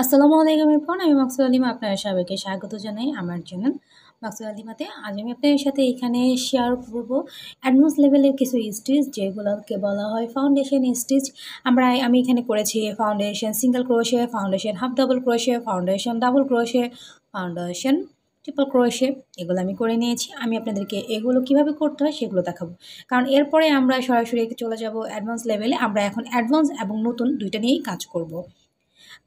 আসসালামু আলাইকুম এভরিওয়ান, আমি মাকসুদা লিমা আপনাদের সবাইকে স্বাগত জানাই আমার চ্যানেল মাকসুদা লিমাতে। আজ আমি আপনাদের সাথে এখানে শেয়ার করব অ্যাডভান্স লেভেলের কিছু স্টিচ, যেগুলোকে বলা হয় ফাউন্ডেশন স্টিচ। আমি এখানে করেছি foundation single crochet, foundation half double crochet, foundation double crochet, foundation triple crochet, এগুলো আমি করে নিয়েছি। আমি আপনাদেরকে এগুলো কিভাবে করতে হয় সেগুলো দেখাবো, কারণ এরপরে আমরা সরাসরি চলে যাব অ্যাডভান্স লেভেলে। আমরা এখন অ্যাডভান্স এবং নতুন দুইটা নিয়েই কাজ করব,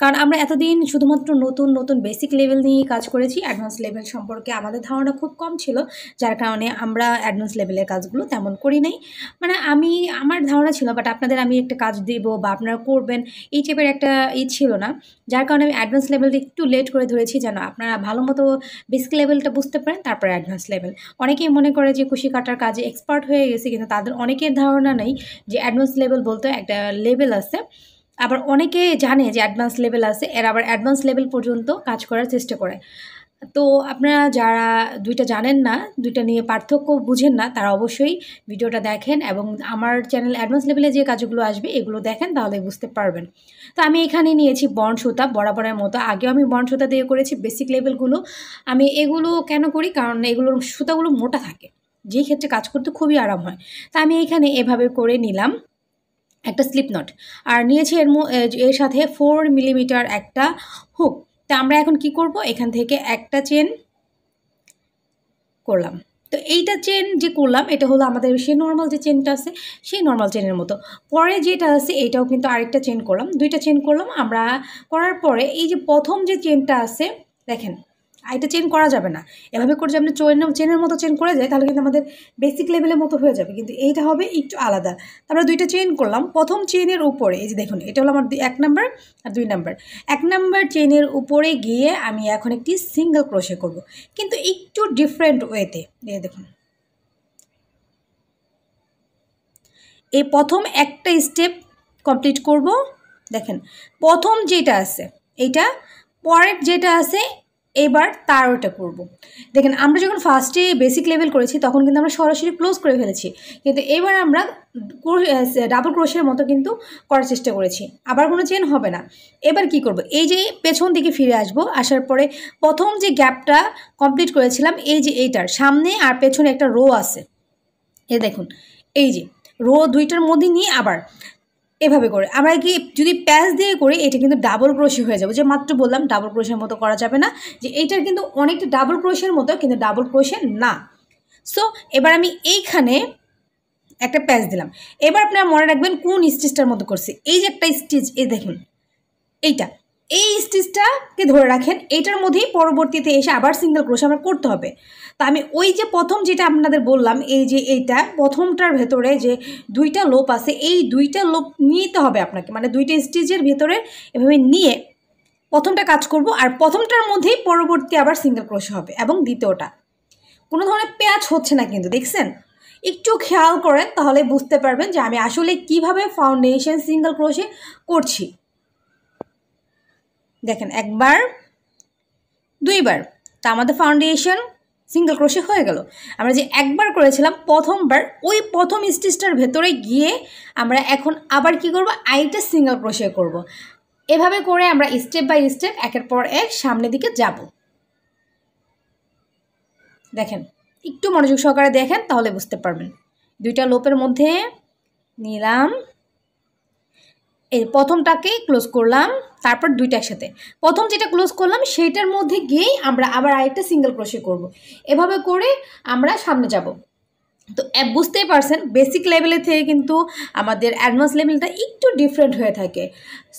কারণ আমরা এতদিন শুধুমাত্র নতুন নতুন বেসিক লেভেল নিয়েই কাজ করেছি। অ্যাডভান্স লেভেল সম্পর্কে আমাদের ধারণা খুব কম ছিল, যার কারণে আমরা অ্যাডভান্স লেভেলের কাজগুলো তেমন করি নাই। মানে আমার ধারণা ছিল, বাট আপনাদের আমি একটা কাজ দেব বা আপনারা করবেন এই টাইপের একটা ছিল না, যার কারণে আমি অ্যাডভান্স লেভেলটা একটু লেট করে ধরেছি, যেন আপনারা ভালো মতো বেসিক লেভেলটা বুঝতে পারেন, তারপরে অ্যাডভান্স লেভেল। অনেকেই মনে করে যে কুশি কাটার কাজে এক্সপার্ট হয়ে গেছে, কিন্তু তাদের অনেকের ধারণা নেই যে অ্যাডভান্স লেভেল বলতে একটা লেভেল আছে। আবার অনেকে জানে যে অ্যাডভান্স লেভেল আছে, এরা আবার অ্যাডভান্স লেভেল পর্যন্ত কাজ করার চেষ্টা করে। তো আপনারা যারা দুইটা জানেন না, দুইটা নিয়ে পার্থক্য বুঝেন না, তারা অবশ্যই ভিডিওটা দেখেন এবং আমার চ্যানেল অ্যাডভান্স লেভেলে যে কাজগুলো আসবে এগুলো দেখেন, তাহলে বুঝতে পারবেন। তো আমি এখানে নিয়েছি বন্ড সুতা বরাবরের মতো। আগেও আমি বন্ড সুতা দিয়ে করেছি বেসিক লেভেলগুলো। আমি এগুলো কেন করি, কারণ এগুলোর সুতাগুলো মোটা থাকে, যেই ক্ষেত্রে কাজ করতে খুবই আরাম হয়। তা আমি এখানে এভাবে করে নিলাম একটা স্লিপ নট, আর নিয়েছি এর সাথে 4 মিলিমিটার একটা হুক। তা আমরা এখন কি করব, এখান থেকে একটা চেন করলাম। তো এইটা চেন যে করলাম, এটা হলো আমাদের সেই নর্মাল যে চেনটা আছে সেই নর্মাল চেনের মতো। পরে যেটা আছে এটাও কিন্তু আরেকটা চেন করলাম, দুইটা চেন করলাম আমরা। করার পরে এই যে প্রথম যে চেনটা আছে দেখেন, এটা চেন করা যাবে না। এভাবে করে যে আপনি চেনের মতো চেন করে যায়, তাহলে কিন্তু আমাদের বেসিক লেভেলের মতো হয়ে যাবে, কিন্তু এইটা হবে একটু আলাদা। আমরা দুইটা চেন করলাম, প্রথম চেনের উপরে এই যে দেখুন, এটা হলো আমার 1 নাম্বার আর 2 নাম্বার। 1 নাম্বার চেনের উপরে গিয়ে আমি এখন একটি সিঙ্গেল ক্রোশে করব, কিন্তু একটু ডিফারেন্ট ওয়েতে। এই দেখুন, এই প্রথম একটা স্টেপ কমপ্লিট করব। দেখেন প্রথম যেটা আছে এইটা, পরের যেটা আছে এবার তার ওটা করব। দেখেন আমরা যখন ফার্স্টে বেসিক লেভেল করেছি তখন কিন্তু আমরা সরাসরি ক্লোজ করে ফেলেছি, কিন্তু এবার আমরা ডাবল ক্রোশের মতো কিন্তু করার চেষ্টা করেছি। আবার কোনো চেন হবে না। এবার কি করব, এই যে পেছন দিকে ফিরে আসব, আসার পরে প্রথম যে গ্যাপটা কমপ্লিট করেছিলাম এই যে এইটার সামনে আর পেছনে একটা রো আছে, এ দেখুন এই যে রো দুইটার মধ্যে নিয়ে আবার এভাবে করে আমরা কি যদি প্যাচ দিয়ে করি, এটা কিন্তু ডাবল ক্রোশে হয়ে যাবে। যে মাত্র বললাম ডাবল ক্রোশের মতো করা যাবে না, যে এইটার কিন্তু অনেকটা ডাবল ক্রোশের মতো, কিন্তু ডাবল ক্রোশে না। সো এবার আমি এইখানে একটা প্যাচ দিলাম। এবার আপনারা মনে রাখবেন কোন স্টিচটার মতো করছি। এই যে একটা স্টিচ, এই দেখুন এইটা, এই স্টিচটাকে ধরে রাখেন, এইটার মধ্যেই পরবর্তীতে এসে আবার সিঙ্গেল ক্রোশে আমার করতে হবে। তো আমি ওই যে প্রথম যেটা আপনাদের বললাম, এই যে এইটা প্রথমটার ভেতরে যে দুইটা লোপ আছে, এই দুইটা লোপ নিতে হবে আপনাকে, মানে দুইটা স্টিচের ভেতরে এভাবে নিয়ে প্রথমটা কাজ করব, আর প্রথমটার মধ্যেই পরবর্তী আবার সিঙ্গেল ক্রোশে হবে। এবং দ্বিতীয়টা কোনো ধরনের প্যাচ হচ্ছে না, কিন্তু দেখছেন, একটু খেয়াল করেন তাহলে বুঝতে পারবেন যে আমি আসলে কিভাবে ফাউন্ডেশন সিঙ্গেল ক্রোশে করছি। দেখেন একবার দুইবার, তা আমাদের ফাউন্ডেশন সিঙ্গেল ক্রোশে হয়ে গেল। আমরা যে একবার করেছিলাম প্রথমবার, ওই প্রথম স্টিচটার ভেতরে গিয়ে আমরা এখন আবার কি করব, আরেকটা সিঙ্গেল ক্রোশে করব। এভাবে করে আমরা স্টেপ বাই স্টেপ একের পর এক সামনের দিকে যাব। দেখেন একটু মনোযোগ সহকারে দেখেন তাহলে বুঝতে পারবেন। দুইটা লোপের মধ্যে নিলাম, এই প্রথমটাকে ক্লোজ করলাম, তারপর দুইটা একসাথে প্রথম যেটা ক্লোজ করলাম সেইটার মধ্যে গিয়েই আমরা আবার আরেকটা সিঙ্গেল ক্রোশে করব। এভাবে করে আমরা সামনে যাব। তো বুঝতেই পারছেন বেসিক লেভেলের থেকে কিন্তু আমাদের অ্যাডভান্স লেভেলটা একটু ডিফারেন্ট হয়ে থাকে।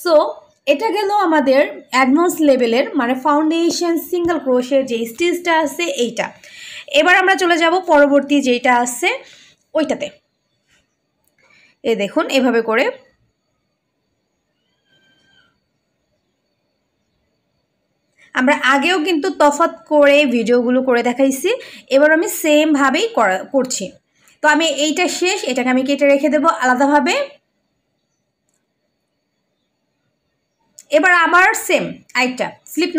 সো এটা গেল আমাদের অ্যাডভান্স লেভেলের, মানে ফাউন্ডেশন সিঙ্গেল ক্রোশের যে স্টিচটা আছে এইটা। এবার আমরা চলে যাব পরবর্তী যেটা আছে ওইটাতে। এই দেখুন এভাবে করে আমরা আগেও কিন্তু তফাৎ করে ভিডিওগুলো করে দেখাইছি, এবার আমি সেমভাবেই করছি। তো আমি এইটা শেষ, এটাকে আমি কেটে রেখে দেবো আলাদাভাবে। এবার আবার সেম আরেকটা স্লিপ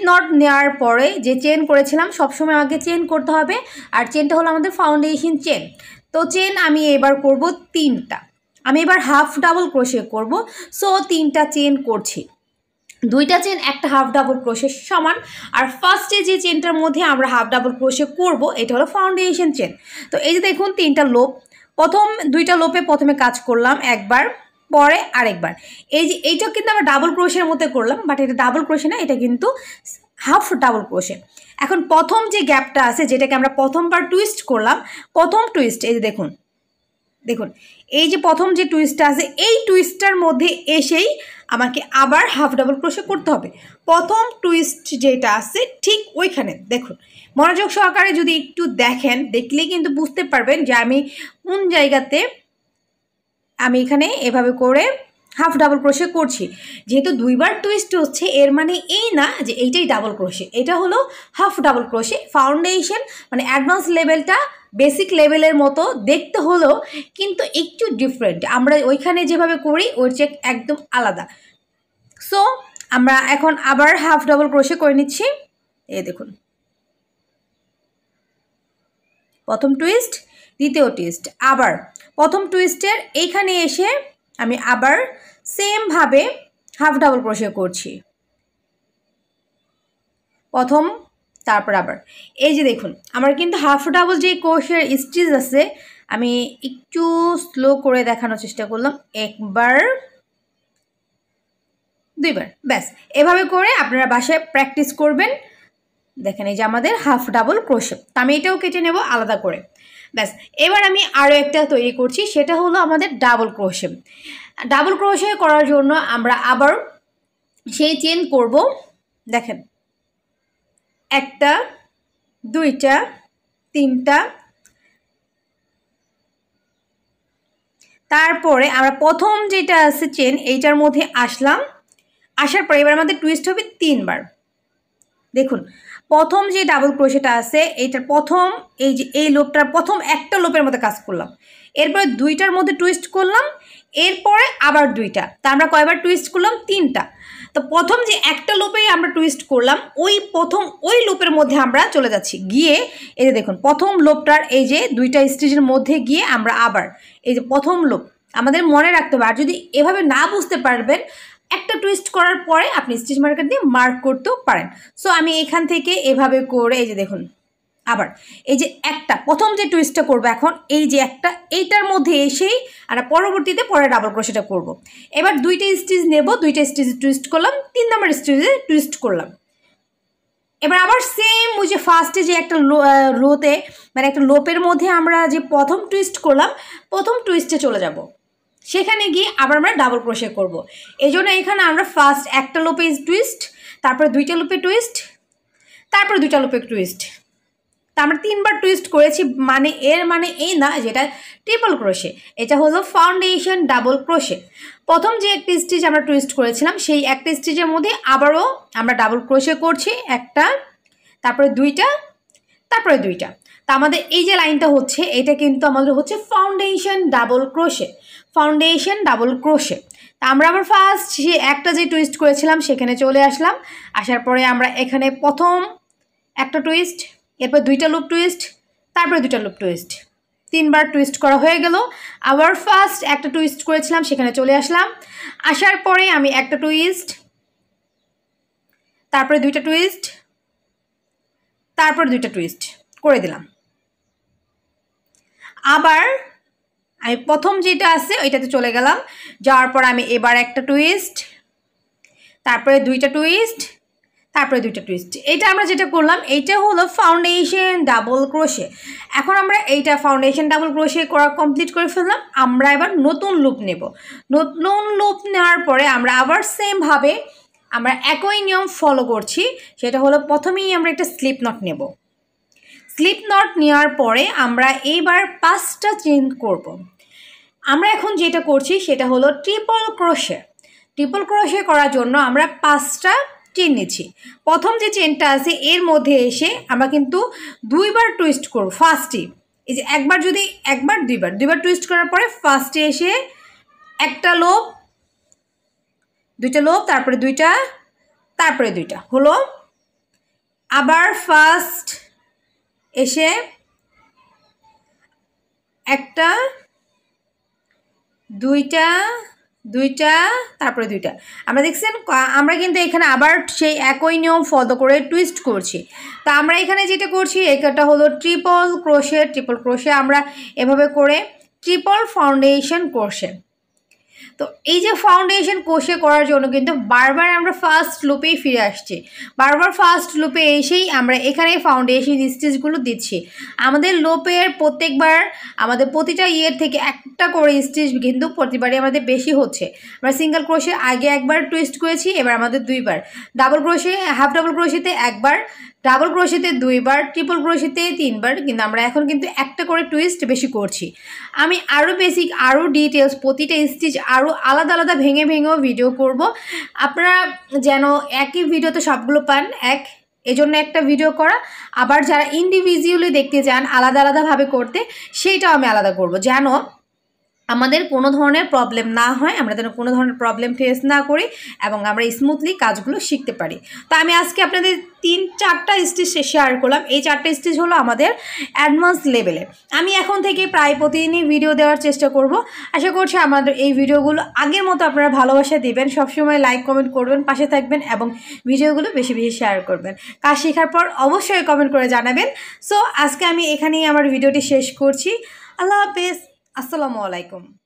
নট নেওয়ার পরে যে চেন করেছিলাম, সবসময় আগে চেন করতে হবে, আর চেনটা হলো আমাদের ফাউন্ডেশন চেন। তো চেন আমি এবার করব 3টা। আমি এবার হাফ ডাবল ক্রোশে করব। সো 3টা চেন করছি, 2টা চেন একটা হাফ ডাবল ক্রোশে সমান। আর ফার্স্টে যে চেনটার মধ্যে আমরা হাফ ডাবল ক্রোশে করব এটা হলো ফাউন্ডেশন চেন। তো এই যে দেখুন 3টা লোপ, প্রথম 2টা লোপে প্রথমে কাজ করলাম একবার, পরে আরেকবার। এই যে এইটা কিন্তু আমরা ডাবল ক্রোশের মধ্যে করলাম, বাট এটা ডাবল ক্রোশে না, এটা কিন্তু হাফ ডাবল ক্রোশে। এখন প্রথম যে গ্যাপটা আছে যেটাকে আমরা প্রথমবার টুইস্ট করলাম, প্রথম টুইস্ট এই যে দেখুন, দেখুন এই যে প্রথম যে টুইস্টটা আছে এই টুইস্টটার মধ্যে এসেই আমাকে আবার হাফ ডাবল ক্রোশে করতে হবে। প্রথম টুইস্ট যেটা আছে ঠিক ওইখানে দেখুন, মনোযোগ সহকারে যদি একটু দেখেন, দেখলেই কিন্তু বুঝতে পারবেন যে আমি কোন জায়গাতে আমি এখানে এভাবে করে হাফ ডাবল ক্রোশে করছি। যেহেতু 2বার টুইস্ট হচ্ছে এর মানে এই না যে এইটাই ডাবল ক্রোশে, এটা হলো হাফ ডাবল ক্রোশে। ফাউন্ডেশন মানে অ্যাডভান্স লেভেলটা বেসিক লেভেলের মতো দেখতে হলেও কিন্তু একটু ডিফারেন্ট, আমরা ওইখানে যেভাবে করি ওর চেয়ে একদম আলাদা। সো আমরা এখন আবার হাফ ডাবল ক্রোশে করে নিচ্ছি। এই দেখুন প্রথম টুইস্ট, দ্বিতীয় টুইস্ট, আবার প্রথম টুইস্টের এইখানে এসে আমি আবার সেমভাবে হাফ ডাবল ক্রোশে করছি, প্রথম তারপর আবার। এই যে দেখুন আমার কিন্তু হাফ ডাবল যে ক্রোশের স্টিচ আছে, আমি একটু স্লো করে দেখানোর চেষ্টা করলাম, একবার, দুইবার, ব্যাস। এভাবে করে আপনারা বাসায় প্র্যাকটিস করবেন। দেখেন এই যে আমাদের হাফ ডাবল ক্রোশে, তো আমি এটাও কেটে নেব আলাদা করে, ব্যাস। এবার আমি আরও একটা তৈরি করছি, সেটা হলো আমাদের ডাবল ক্রোশে। ডাবল ক্রোশে করার জন্য আমরা আবার সেই চেন করব। দেখেন 1টা 2টা 3টা, তারপরে আমরা প্রথম যেটা আছে চেন এইটার মধ্যে আসলাম, আসার পরে এবার আমাদের টুইস্ট হবে 3বার। দেখুন প্রথম যে ডাবল ক্রোশেটা আছে এইটার প্রথম এই যে এই লোপটার প্রথম একটা লোপের মধ্যে কাজ করলাম, এরপরে 2টার মধ্যে টুইস্ট করলাম, এরপরে আবার 2টা, তা আমরা কয়বার টুইস্ট করলাম? 3টা। তো প্রথম যে একটা লোপেই আমরা টুইস্ট করলাম ওই প্রথম ওই লোপের মধ্যে আমরা চলে যাচ্ছি, গিয়ে এই যে দেখুন প্রথম লোপটার এই যে 2টা স্টিচের মধ্যে গিয়ে আমরা আবার এই যে প্রথম লোপ আমাদের মনে রাখতে হবে। আর যদি এভাবে না বুঝতে পারবেন, একটা টুইস্ট করার পরে আপনি স্টিচ মার্কার দিয়ে মার্ক করতেও পারেন। সো আমি এখান থেকে এভাবে করে এই যে দেখুন আবার এই যে একটা প্রথম যে টুইস্টটা করবো এখন এই যে একটা এইটার মধ্যে এসেই আমরা পরবর্তীতে পরে ডাবল ক্রোশেটা করব। এবার 2টা স্টিচ নেব, 2টা স্টিচে টুইস্ট করলাম, 3 নম্বর স্টিচে টুইস্ট করলাম। এবার আবার সেম ওই যে ফার্স্টে যে একটা লোতে মানে একটা লোপের মধ্যে আমরা যে প্রথম টুইস্ট করলাম প্রথম টুইস্টে চলে যাব, সেখানে গিয়ে আবার আমরা ডাবল ক্রোশে করব। এই জন্য এখানে আমরা ফার্স্ট একটা লোপে টুইস্ট, তারপরে 2টা লোপে টুইস্ট, তারপরে 2টা লোপে টুইস্ট, তা আমরা 3বার টুইস্ট করেছি। মানে এর মানে এই না যেটা ট্রিপল ক্রোশে, এটা হলো ফাউন্ডেশন ডাবল ক্রোশে। প্রথম যে একটা স্টিচ আমরা টুইস্ট করেছিলাম সেই একটা স্টিচের মধ্যে আবারও আমরা ডাবল ক্রোশে করছি, একটা, তারপরে 2টা, তারপরে 2টা। তা আমাদের এই যে লাইনটা হচ্ছে এটা কিন্তু আমাদের হচ্ছে foundation double crochet, foundation double crochet. তা আমরা আবার ফার্স্ট যে একটা যে টুইস্ট করেছিলাম সেখানে চলে আসলাম, আসার পরে আমরা এখানে প্রথম একটা টুইস্ট, এরপর 2টা লুপ টুইস্ট, তারপরে 2টা লুপ টুইস্ট, 3বার টুইস্ট করা হয়ে গেল। আবার ফার্স্ট একটা টুইস্ট করেছিলাম সেখানে চলে আসলাম, আসার পরে আমি একটা টুইস্ট, তারপরে 2টা টুইস্ট, তারপর 2টা টুইস্ট করে দিলাম। আবার আমি প্রথম যেটা আছে ওইটাতে চলে গেলাম, যাওয়ার পর আমি এবার একটা টুইস্ট, তারপরে 2টা টুইস্ট, তারপরে 2টা টুইস্ট। এটা আমরা যেটা করলাম এইটা হলো ফাউন্ডেশন ডাবল ক্রোশে। এখন আমরা এইটা ফাউন্ডেশন ডাবল ক্রোশে করা কমপ্লিট করে ফেললাম। আমরা এবার নতুন লুপ নেব, নতুন লুপ নেওয়ার পরে আমরা আবার সেমভাবে আমরা একই নিয়ম ফলো করছি। সেটা হলো প্রথমেই আমরা একটা স্লিপ নট নেব, স্লিপ নট নেওয়ার পরে আমরা এইবার 5টা চেন করব। আমরা এখন যেটা করছি সেটা হলো ট্রিপল ক্রোশে। ট্রিপল ক্রোশে করার জন্য আমরা 5টা চেন নিচ্ছি। প্রথম যে চেনটা আছে এর মধ্যে এসে আমরা কিন্তু 2বার টুইস্ট করব ফার্স্টে। এই যে একবার যদি একবার দুইবার টুইস্ট করার পরে ফার্স্টে এসে একটা লোপ, 2টা লোপ, তারপরে 2টা, তারপরে 2টা হলো। আবার ফার্স্ট এসে একটা, দুইটা দুইটা তারপরে দুইটা আমরা দেখছেন আমরা কিন্তু এখানে আবার সেই একই নিয়ম ফলো করে টুইস্ট করছি তো আমরা এখানে যেটা করছি এটা হলো ট্রিপল ক্রোশে আমরা এভাবে করে ট্রিপল ফাউন্ডেশন ক্রোশে তো এই যে ফাউন্ডেশন ক্রোশে করার জন্য কিন্তু বারবার আমরা ফার্স্ট লুপেই ফিরে আসছি বারবার ফার্স্ট লুপে এসেই আমরা এখানে ফাউন্ডেশন স্টিচগুলো দিচ্ছি আমাদের লুপের প্রত্যেকবার আমাদের প্রতিটা ইয়ের থেকে একটা করে স্টিচ কিন্তু প্রতিবারই আমাদের বেশি হচ্ছে আমরা সিঙ্গেল ক্রোশে আগে একবার টুইস্ট করেছি এবার আমাদের দুইবার ডাবল ক্রোশে হাফ ডাবল ক্রোশেতে একবার ডাবল ক্রোশেতে দুইবার ট্রিপল ক্রোশেতে তিনবার কিন্তু আমরা এখন কিন্তু একটা করে টুইস্ট বেশি করছি আমি আরও বেসিক আরও ডিটেলস প্রতিটা স্টিচ আরও আলাদা আলাদা ভেঙে ভেঙেও ভিডিও করব আপনারা যেন একই ভিডিওতে সবগুলো পান এজন্য একটা ভিডিও করা আবার যারা ইন্ডিভিজুয়ালি দেখতে চান আলাদা আলাদাভাবে করতে সেইটাও আমি আলাদা করব যেন আমাদের কোনো ধরনের প্রবলেম না হয় আমরা যেন কোনো ধরনের প্রবলেম ফেস না করি এবং আমরা স্মুথলি কাজগুলো শিখতে পারি তো আমি আজকে আপনাদের 3-4টা স্টিচ শেয়ার করলাম এই 4টা স্টিচ হলো আমাদের অ্যাডভান্স লেভেলে আমি এখন থেকে প্রায় প্রতিদিনই ভিডিও দেওয়ার চেষ্টা করব আশা করছি আমাদের এই ভিডিওগুলো আগের মতো আপনারা ভালোবাসা দিবেন সবসময় লাইক কমেন্ট করবেন পাশে থাকবেন এবং ভিডিওগুলো বেশি বেশি শেয়ার করবেন কাজ শেখার পর অবশ্যই কমেন্ট করে জানাবেন সো আজকে আমি এখানেই আমার ভিডিওটি শেষ করছি আল্লাহ হাফেজ আসসালামু আলাইকুম